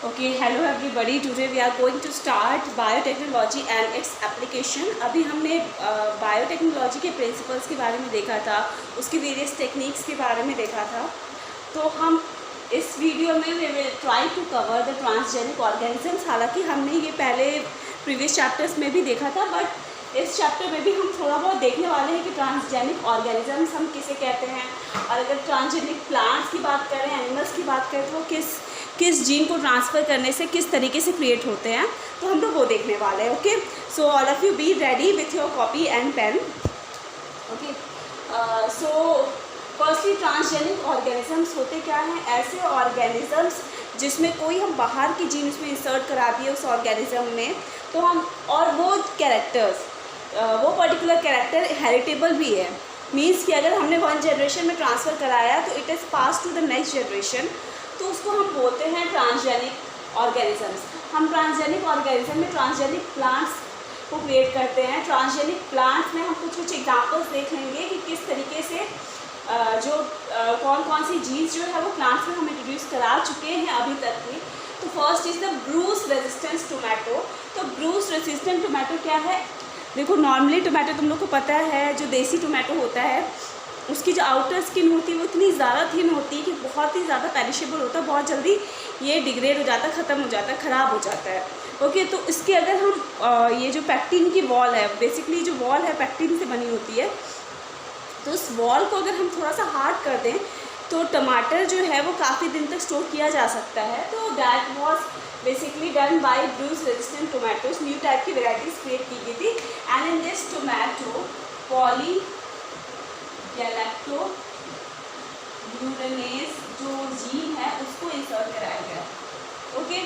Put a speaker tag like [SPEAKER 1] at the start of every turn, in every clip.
[SPEAKER 1] Okay, hello everybody. Today we are going to start biotechnology and its application. अभी हमने biotechnology के principles के बारे में देखा था, उसकी वेरियस टेक्निक्स के बारे में देखा था। तो हम इस वीडियो में we will try to cover the transgenic organisms. हालांकि हमने ये पहले प्रीवियस चैप्टर्स में भी देखा था, बट इस चैप्टर में भी हम थोड़ा बहुत देखने वाले हैं कि ट्रांसजेनिक ऑर्गेनिजम्स हम किसे कहते हैं, और अगर ट्रांसजेनिक प्लांट्स की बात करें, एनिमल्स की बात करें, तो वो किस जीन को ट्रांसफ़र करने से किस तरीके से क्रिएट होते हैं, तो हम लोग वो देखने वाले हैं। Okay, so all of you be ready with your copy and pen. Okay, so firstly transgenic organisms होते क्या हैं? ऐसे ऑर्गेनिजम्स जिसमें कोई हम बाहर की जीन उसमें इंसर्ट करा दिए उस ऑर्गेनिज्म में, तो हम और वो कैरेक्टर्स वो पर्टिकुलर कैरेक्टर हेरिटेबल भी है। मीन्स कि अगर हमने वन जनरेशन में ट्रांसफ़र कराया तो it is pass to the next generation, तो उसको हम बोलते हैं ट्रांसजेनिक ऑर्गेनिजम्स। हम ट्रांसजेनिक ऑर्गेनिज्म में ट्रांसजेनिक प्लांट्स को क्रिएट करते हैं। ट्रांसजेनिक प्लांट्स में हम कुछ एग्जांपल्स देख लेंगे कि किस तरीके से कौन कौन सी जीन्स जो है वो प्लांट्स में हम इंट्रोड्यूस करा चुके हैं अभी तक में। तो first is the Bruce resistance tomato. तो ब्रूस रेजिस्टेंट टोमेटो क्या है? देखो, नॉर्मली टोमेटो तुम लोग को पता है, जो देसी टोमेटो होता है उसकी जो आउटर स्किन होती है वो इतनी ज़्यादा थिन होती है कि बहुत ही ज़्यादा पेरिशेबल होता है, बहुत जल्दी ये डिग्रेड हो जाता है, ख़त्म हो जाता है, ख़राब हो जाता है। ओके, तो इसके अगर हम ये जो पैक्टिन की वॉल है, बेसिकली जो वॉल है पैक्टिन से बनी होती है, तो उस वॉल को अगर हम थोड़ा सा हार्ड कर दें तो टमाटर जो है वो काफ़ी दिन तक स्टोर किया जा सकता है। तो that was basically done by bruise resistant tomatoes. New type की वेराइटीज़ क्रिएट की गई थी, and in this tomato poly galacto glutamase जो जीन है उसको इंसर्ट कराया गया। Okay,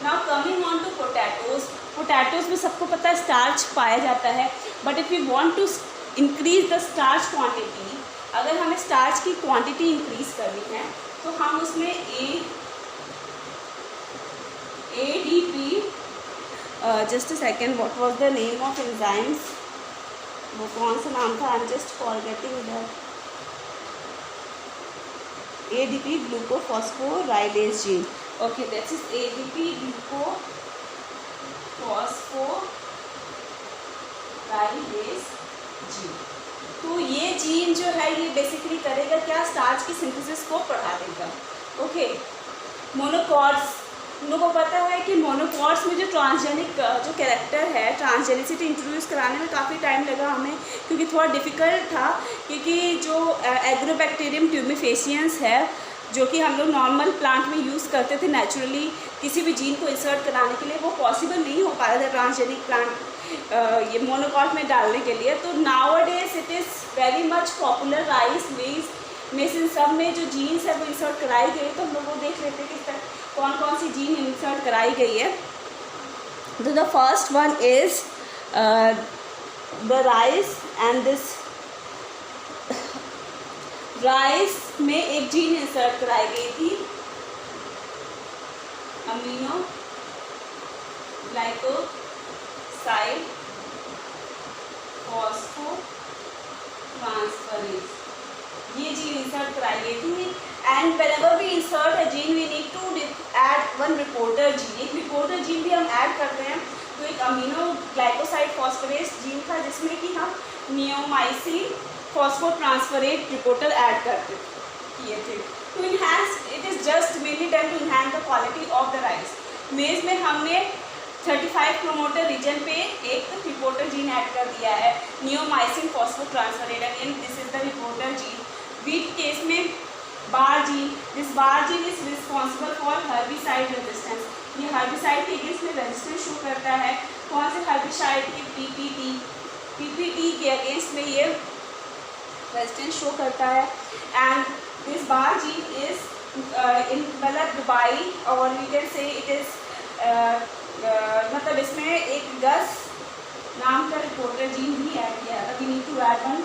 [SPEAKER 1] now coming on to potatoes. Potatoes में सबको पता है स्टार्च पाया जाता है, but if you want to increase the starch quantity, अगर हमें स्टार्च की क्वांटिटी इंक्रीज करनी है तो हम उसमें ADP just a second, what was the name of enzymes, वो कौन सा नाम था? I am just forgetting that. ADP glucophosphorylase gene. Okay, that is ADP glucophosphorylase gene. तो ये जीन जो है ये बेसिकली करेगा क्या? स्टार्च की सिंथेसिस को बढ़ा देगा। ओके, मोनोकॉट्स, हम लोगों को पता है कि मोनोकॉट्स में जो ट्रांसजेनिक जो कैरेक्टर है, ट्रांसजेनिसिटी इंट्रोड्यूस कराने में काफ़ी टाइम लगा हमें, क्योंकि थोड़ा डिफ़िकल्ट था, क्योंकि जो एग्रोबैक्टीरियम ट्यूमिफेसियंस है जो कि हम लोग नॉर्मल प्लांट में यूज़ करते थे नेचुरली किसी भी जीन को इंसर्ट कराने के लिए, वो पॉसिबल नहीं हो पा रहा था ट्रांसजेनिक प्लांट ये मोनोकॉट में डालने के लिए। तो nowadays it is very much popular. Rice, मेज इन सब में जो जीन्स है वो इंसर्ट कराई गई। तो हम लोग वो देख लेते हैं किस तरह कौन कौन सी जीन इंसर्ट कराई गई है। तो the first one is the rice, and this rice में एक जीन इंसर्ट कराई गई थी, अमीनो ग्लाइकोसाइड फॉस्फोट्रांसफरेज, ये जीन इंसर्ट कराई गई थी। And whenever we insert a gene we need to add one reporter gene. एक रिपोर्टर जीन भी हम ऐड करते हैं। तो एक अमीनो ग्लाइकोसाइड फॉस्फोरेज जीन था जिसमें कि हम नियोमाइसिन फॉस्फोट्रांसफरेज रिपोर्टर ऐड करते किए थे। To enhance, it is just mainly done to enhance the quality of the rice. Maize में हमने 35 प्रोमोटर रीजन पे एक रिपोर्टर जीन ऐड कर दिया है, neomycin phosphotransferase, and this is the reporter gene. Wheat case में bar gene, this bar gene is responsible for herbicide resistance. ये herbicide के अगेंस्ट में रेजिस्टेंस शो करता है। कौन से हर्बिसाइड की? PPT के अगेंस्ट में ये रेजिस्टेंस शो करता है। And this bar gene is enveloped by, और we can say it is मतलब इसमें एक गस नाम का रिपोर्टर जीन भी ऐड किया है। We need to add one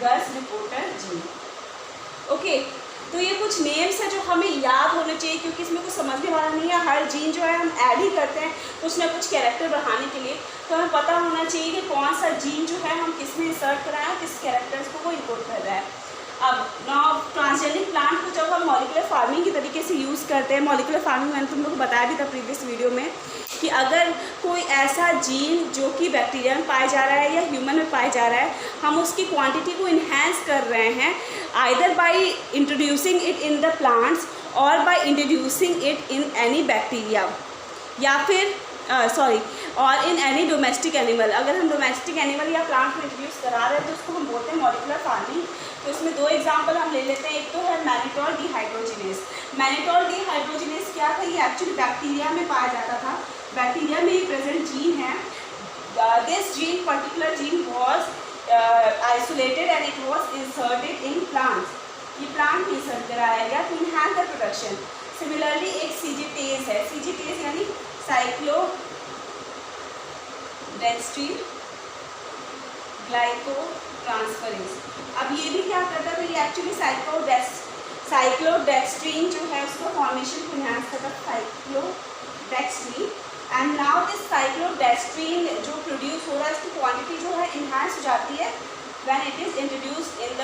[SPEAKER 1] GUS reporter gene. Okay, तो ये कुछ नेम्स है जो हमें याद होने चाहिए, क्योंकि इसमें कुछ समझने वाला नहीं है। हर जीन जो है हम ऐड ही करते हैं कुछ ना कुछ कैरेक्टर बढ़ाने के लिए, तो हमें पता होना चाहिए कि कौन सा जीन जो है हम किस में इंसर्ट कराएं, किस कैरेक्टर्स को वो इनकोड कर रहा है। अब नाउ ट्रांसजेनिक प्लांट को जब हम मॉलिकुलर फार्मिंग के तरीके से यूज़ करते हैं, मॉलिकुलर फार्मिंग मैंने तुम लोग को बताया भी था प्रीवियस वीडियो में कि अगर कोई ऐसा जीन जो कि बैक्टीरिया में पाया जा रहा है या ह्यूमन में पाया जा रहा है, हम उसकी क्वांटिटी को इन्हेंस कर रहे हैं either by introducing it in the plants और by introducing it in any bacteria या फिर और इन एनी डोमेस्टिक एनिमल। अगर हम डोमेस्टिक एनिमल या प्लांट में इंट्रोड्यूस करा रहे हैं तो उसको हम बोलते हैं मॉलिकुलर फार्मिंग। तो इसमें दो एग्जांपल हम ले लेते हैं। एक तो है मैनिटोल डिहाइड्रोजिनेस। मैनिटोल डिहाइड्रोजिनेस क्या था? ये एक्चुअली बैक्टीरिया में पाया जाता था, बैक्टीरिया में ही प्रेजेंट जीन है। This gene particular gene was isolated and it was inserted in plants. ये प्लांट में इंसर्ट कराया गया to enhance the production. Similarly एक सीजीटेज है, सीजीटेज यानी साइक्लोडेक्स्ट्रीन ग्लाइकोट्रांसफरेज। अब ये भी क्या करता था? ये एक्चुअली साइक्लोडेक्स्ट्रीन जो है उसका फॉर्मेशन को इनहैंस करता था, साइक्लोडेक्स्ट्रीन। एंड नाउ दिस साइक्लोडेक्स्ट्रीन जो प्रोड्यूस हो रहा है इसकी क्वांटिटी जो है इनहैंस हो जाती है when it is introduced in the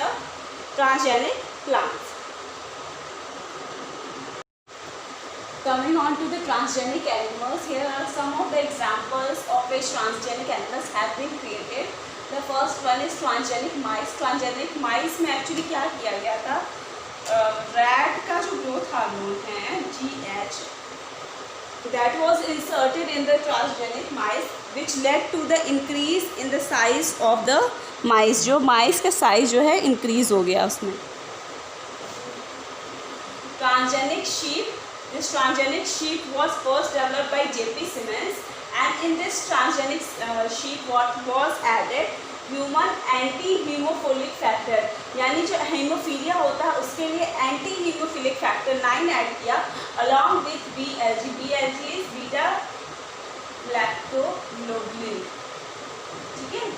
[SPEAKER 1] transgenic plants. Coming on to the transgenic animals, here are some of the examples of which transgenic animals have been created. The first one is transgenic mice. Transgenic mice में actually क्या किया गया था? Rat का जो growth hormone है GH, that was inserted in the transgenic mice, which led to the increase in the size of the mice. जो mice का size जो है increase हो गया उसमें। Transgenic sheep. This transgenic sheep was first developed by J.P. Simmons, and in this transgenic sheep what was added? Human anti-hemophilic factor, यानी जो haemophilia होता है उसके लिए एंटी हीमोफिलिक फैक्टर 9 ऐड किया along with BLG. BLG is beta lactoglobulin. ठीक है,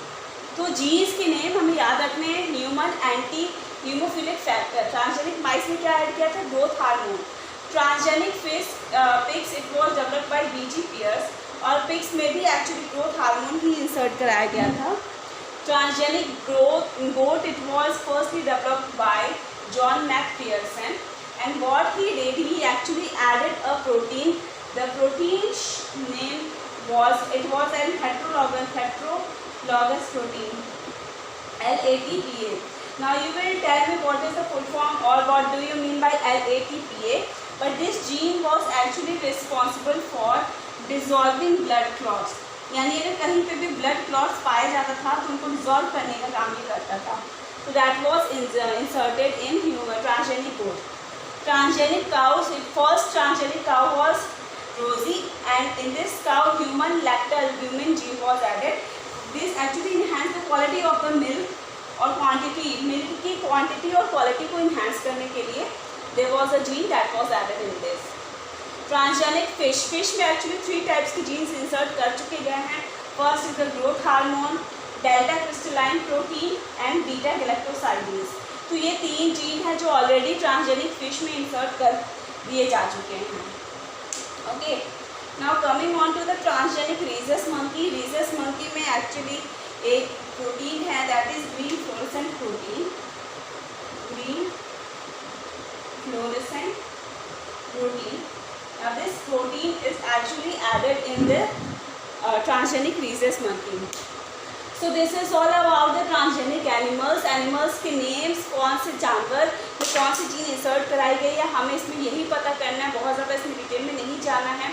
[SPEAKER 1] तो जीन्स के नेम हमें याद रखने हैं। Human anti hemophilic factor. Transgenic mice में क्या ऐड किया था? Growth hormone. Transgenic pigs it was developed by BG Pierce, और पिग्स में भी एक्चुअली ग्रोथ हार्मोन ही इंसर्ट कराया गया था। Transgenic goat it was firstly developed by John McPherson, and what he did, he actually added a protein. The protein name was an heterologous protein, LATPA. Now you will tell me what is the full form or what do you mean by LATPA. But this gene was actually responsible for dissolving blood clots. यानी अगर कहीं पे भी blood clots पाया जाता था तो उनको dissolve करने का काम ये करता था। So that was inserted in human transgenic goat. Transgenic cows, first transgenic cow was Rosie, and in this cow human lactalbumin gene was added. This actually enhanced the quality of the milk और quantity, milk की quantity और quality को enhance करने के लिए there was a gene that was added in this. Transgenic fish. Fish में actually 3 types के genes insert कर चुके गए हैं. First is the growth hormone, delta crystalline protein and beta galactosidase. तो ये 3 जीन है जो ऑलरेडी ट्रांसजेनिक फिश में इंसर्ट कर दिए जा चुके हैं। Okay, now coming on to the transgenic rhesus monkey. Rhesus monkey में एक्चुअली एक प्रोटीन है that is green fluorescent protein. Green fluorescent protein. Now this protein is actually added in the transgenic rhesus monkey. So this is all about the transgenic animals. Animals के names, कौन से जानवर में कौन सी gene insert कराई गई है, हमें इसमें यही पता करना है, बहुत ज़्यादा इसमें डिटेल में नहीं जाना है।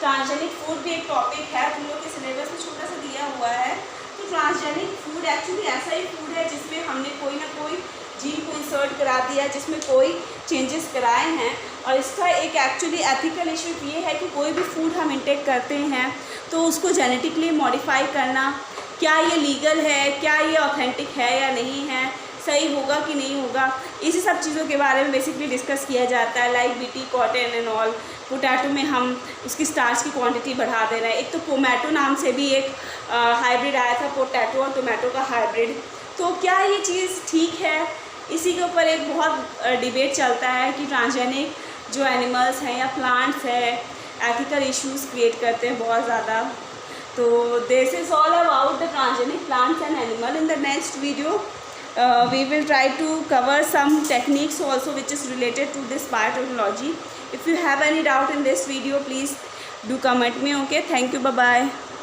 [SPEAKER 1] ट्रांसजेनिक फूड भी एक टॉपिक है, तुम लोग के सिलेबस में छोटा सा दिया हुआ है। तो ट्रांसजेनिक फूड एक्चुअली ऐसा ही फूड है जिसमें हमने कोई ना कोई जीन को इंसर्ट करा दिया, जिसमें कोई चेंजेस कराए हैं। और इसका एक एक्चुअली एथिकल इशू ये है कि कोई भी फूड हम इंटेक करते हैं तो उसको जेनेटिकली मॉडिफाई करना, क्या ये लीगल है, क्या ये ऑथेंटिक है या नहीं है, सही होगा कि नहीं होगा, इसी सब चीज़ों के बारे में बेसिकली डिस्कस किया जाता है। Like BT cotton and all. Potato में हम उसकी स्टार्च की क्वांटिटी बढ़ा दे रहे हैं। एक तो पोमैटो नाम से भी एक हाइब्रिड आया था, पोटैटो और टोमेटो का हाइब्रिड। तो क्या ये चीज़ ठीक है? इसी के ऊपर एक बहुत डिबेट चलता है कि ट्रांसजेनिक जो एनिमल्स हैं या प्लांट्स हैं एथिकल इश्यूज़ क्रिएट करते हैं बहुत ज़्यादा। तो this is all about the transgenic plants and animal. In the next video we will try to cover some techniques also which is related to this biotechnology. If you have any doubt in this video, please do comment me. Okay, thank you, bye bye.